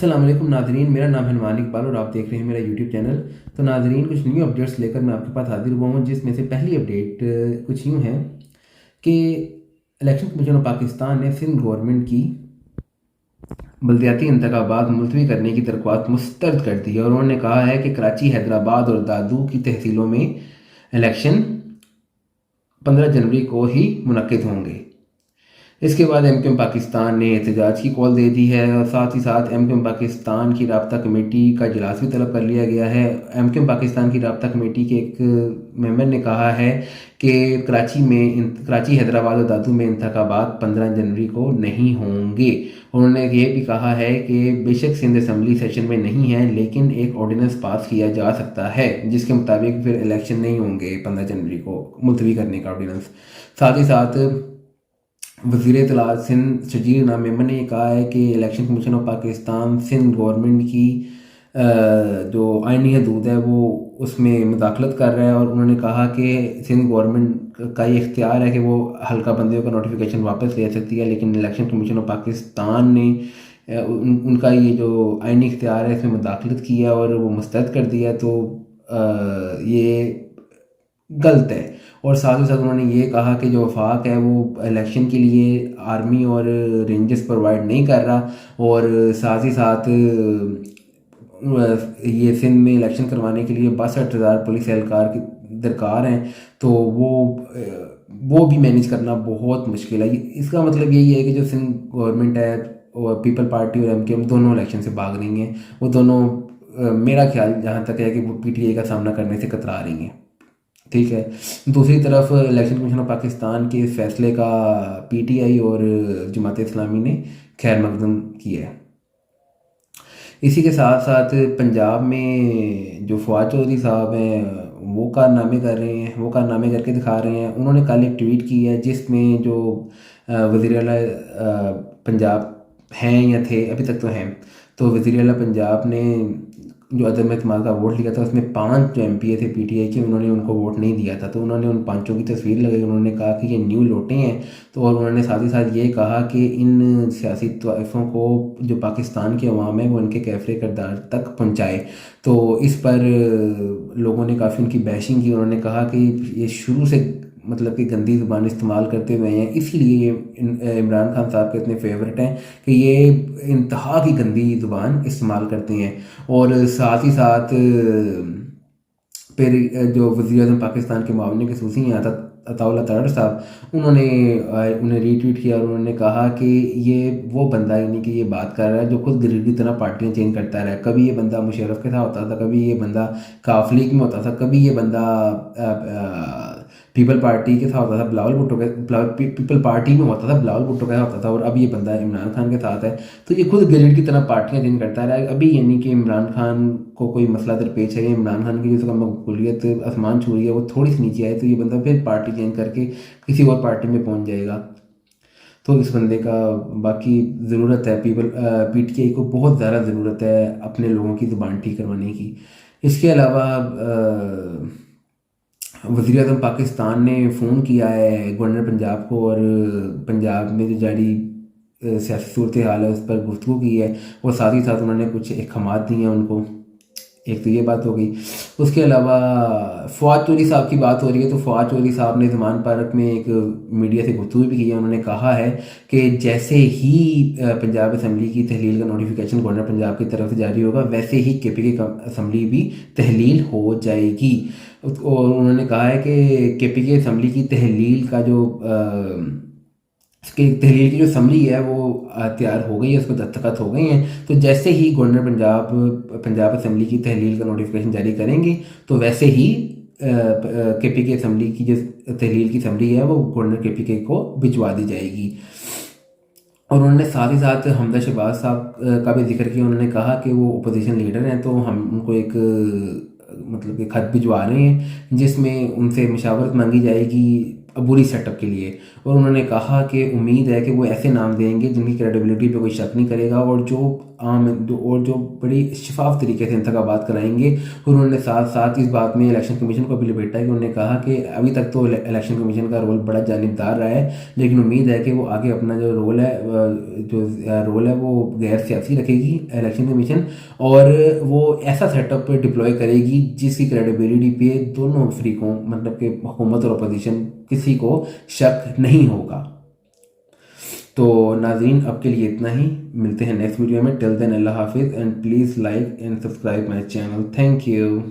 अस्सलाम वालेकुम नाज़रीन, मेरा नाम है नुमान इकबाल और आप देख रहे हैं मेरा यूट्यूब चैनल। तो नाज़रीन, कुछ न्यू अपडेट्स लेकर मैं आपके पास हाजिर हुआ हूँ, जिसमें से पहली अपडेट कुछ यूँ है कि इलेक्शन कमीशन ऑफ पाकिस्तान ने सिंध गवर्नमेंट की बलदियाती इंतखाबात मुलतवी करने की दरख्वास्त मुस्तरद कर दी है और उन्होंने कहा है कि कराची, हैदराबाद और दादू की तहसीलों में इलेक्शन 15 जनवरी को ही मुनक्किद होंगे। इसके बाद एमक्यूएम पाकिस्तान ने एहतजाज की कॉल दे दी है और साथ ही साथ एमक्यूएम पाकिस्तान की राब्ता कमेटी का इजलास भी तलब कर लिया गया है। एमक्यूएम पाकिस्तान की राब्ता कमेटी के एक मेंबर ने कहा है कि कराची, हैदराबाद और दादू में इंतखाबात 15 जनवरी को नहीं होंगे। उन्होंने ये भी कहा है कि बेशक सिंध असम्बली सेशन में नहीं है, लेकिन एक ऑर्डिनेंस पास किया जा सकता है जिसके मुताबिक फिर इलेक्शन नहीं होंगे 15 जनवरी को मुलतवी करने का ऑर्डिनेंस। साथ ही साथ वज़ीर इत्तलात सिंध शजीर नाम मेमन ने कहा है कि election commission of Pakistan Sindh government की जो आइनी हदूद है वो उसमें मुदाखलत कर रहा है और उन्होंने कहा कि सिंध गवर्नमेंट का ये इख्तियार है कि वो हल्का बंदियों का नोटिफिकेशन वापस ले सकती है, लेकिन इलेक्शन कमीशन ऑफ पाकिस्तान ने उनका ये जो आइनी इख्तियार है इसमें मुदाखलत की है और वो मुस्तरद कर दिया। तो ये गलत है। और साथ ही साथ उन्होंने ये कहा कि जो वफाक है वो इलेक्शन के लिए आर्मी और रेंजर्स प्रोवाइड नहीं कर रहा और साथ ही साथ ये सिंध में इलेक्शन करवाने के लिए 62,000 पुलिस एहलकार की दरकार हैं, तो वो भी मैनेज करना बहुत मुश्किल है। इसका मतलब यही है कि जो सिंध गवर्नमेंट है और पीपल पार्टी और एमकेएम दोनों इलेक्शन से भाग रही हैं। वो दोनों मेरा ख्याल जहाँ तक है कि वो पीटीआई का सामना करने से कतरा रही हैं। ठीक है। दूसरी तरफ इलेक्शन कमीशन ऑफ पाकिस्तान के इस फैसले का पीटीआई और जमात इस्लामी ने खैर मकदम किया है। इसी के साथ साथ पंजाब में जो फवाद चौधरी साहब हैं वो कारनामे कर रहे हैं, वो कारनामे करके दिखा रहे हैं। उन्होंने कल एक ट्वीट की है जिसमें जो वज़ीर आला पंजाब हैं या थे, अभी तक तो हैं, तो वज़ीर आला पंजाब ने जो अदम एतमाद का वोट लिया था उसमें 5 जो एमपीए थे पीटीआई के उन्होंने उनको वोट नहीं दिया था। तो उन्होंने उन 5 की तस्वीर लगाई। उन्होंने कहा कि ये न्यू लोटे हैं। तो और उन्होंने साथ ही साथ ये कहा कि इन सियासी तवाइफ़ों को जो पाकिस्तान की अवाम है वो इनके कैफरे किरदार तक पहुँचाए। तो इस पर लोगों ने काफ़ी उनकी बैशिंग की। उन्होंने कहा कि ये शुरू से मतलब कि गंदी ज़ुबान इस्तेमाल करते हुए हैं, इसीलिए ये इमरान खान साहब के इतने फेवरेट हैं कि ये इंतहा की गंदी ज़ुबान इस्तेमाल करते हैं। और साथ ही साथ फिर जो वज़ीर-ए-आज़म पाकिस्तान के मामले खसूसी हैं अताउल्लाह तलहट साहब, उन्होंने उन्हें रीट्वीट किया और उन्होंने कहा कि ये वो बंदा यानी कि ये बात कर रहा है जो खुद गिरगिट की तरह पार्टियाँ चेंज करता रहा है। कभी ये बंदा मुशर्रफ के साथ होता था, कभी ये बंदा काफ लीग में होता था, कभी ये बंदा पीपल पार्टी के साथ होता था, पीपल पार्टी में होता था, बिलावल भुट्टो के साथ होता था, और अब ये बंदा इमरान खान के साथ है। तो ये खुद गिरगिट की तरह पार्टियाँ चेंज करता रहा है। अभी यानी कि इमरान खान को कोई मसला दरपेश है, इमरान खान की जो मकबूलियत आसमान छू रही है वो थोड़ी सी नीचे आए तो ये बंदा फिर पार्टी चेंज करके किसी और पार्टी में पहुंच जाएगा। तो इस बंदे का बाकी ज़रूरत है, पीटीआई को बहुत ज़्यादा ज़रूरत है अपने लोगों की ज़ुबान ठीक करवाने की। इसके अलावा वज़ीर-ए-आज़म पाकिस्तान ने फ़ोन किया है गवर्नर पंजाब को और पंजाब में जो जारी सियासी सूरत हाल है उस पर गुफ्तगू की है और साथ ही साथ उन्होंने कुछ अहकामात दिए हैं उनको। एक तो ये बात हो गई। उसके अलावा फवाद चौधरी साहब की बात हो रही है, तो फवाद चौधरी साहब ने ज़मान पार्क में एक मीडिया से गुफ्तगू भी की है। उन्होंने कहा है कि जैसे ही पंजाब असम्बली की तहलील का नोटिफिकेशन गवर्नर पंजाब की तरफ से जारी होगा वैसे ही केपीके असम्बली भी तहलील हो जाएगी। और उन्होंने कहा है कि केपीके असम्बली की तहलील का जो तहलील की जो असम्बली है वो तैयार हो गई है, उस पर दस्तखत हो गए हैं। तो जैसे ही गवर्नर पंजाब असम्बली की तहलील का नोटिफिकेशन जारी करेंगे तो वैसे ही केपीके असम्बली की जो तहलील की असम्बली है वो गवर्नर केपीके को भिजवा दी जाएगी। और उन्होंने साथ ही साथ हमदा शहबाज साहब का भी जिक्र किया। उन्होंने कहा कि वो अपोजिशन लीडर हैं, तो हम उनको एक मतलब कि खत भिजवा रहे हैं जिसमें उनसे मशावरत मांगी जाएगी बुरी सेटअप के लिए। और उन्होंने कहा कि उम्मीद है कि वो ऐसे नाम देंगे जिनकी क्रेडिबिलिटी पे कोई शक नहीं करेगा और जो बड़ी शफाफ तरीके से इंतखाबात कराएंगे। और उन्होंने साथ साथ इस बात में इलेक्शन कमीशन को भी लपेटा है कि उन्होंने कहा कि अभी तक तो इलेक्शन कमीशन का रोल बड़ा जानिबदार रहा है, लेकिन उम्मीद है कि वो आगे अपना जो रोल है वो गैर सियासी रखेगी इलेक्शन कमीशन, और वो ऐसा सेटअप डिप्लॉय करेगी जिसकी क्रेडिबिलिटी पे दोनों फरीकों, मतलब कि हुकूमत और अपोजिशन, किसी को शक नहीं होगा। तो नाज़रीन, अब के लिए इतना ही। मिलते हैं नेक्स्ट वीडियो में। टिल देन अल्लाह हाफिज़ and please like and subscribe my channel. Thank you.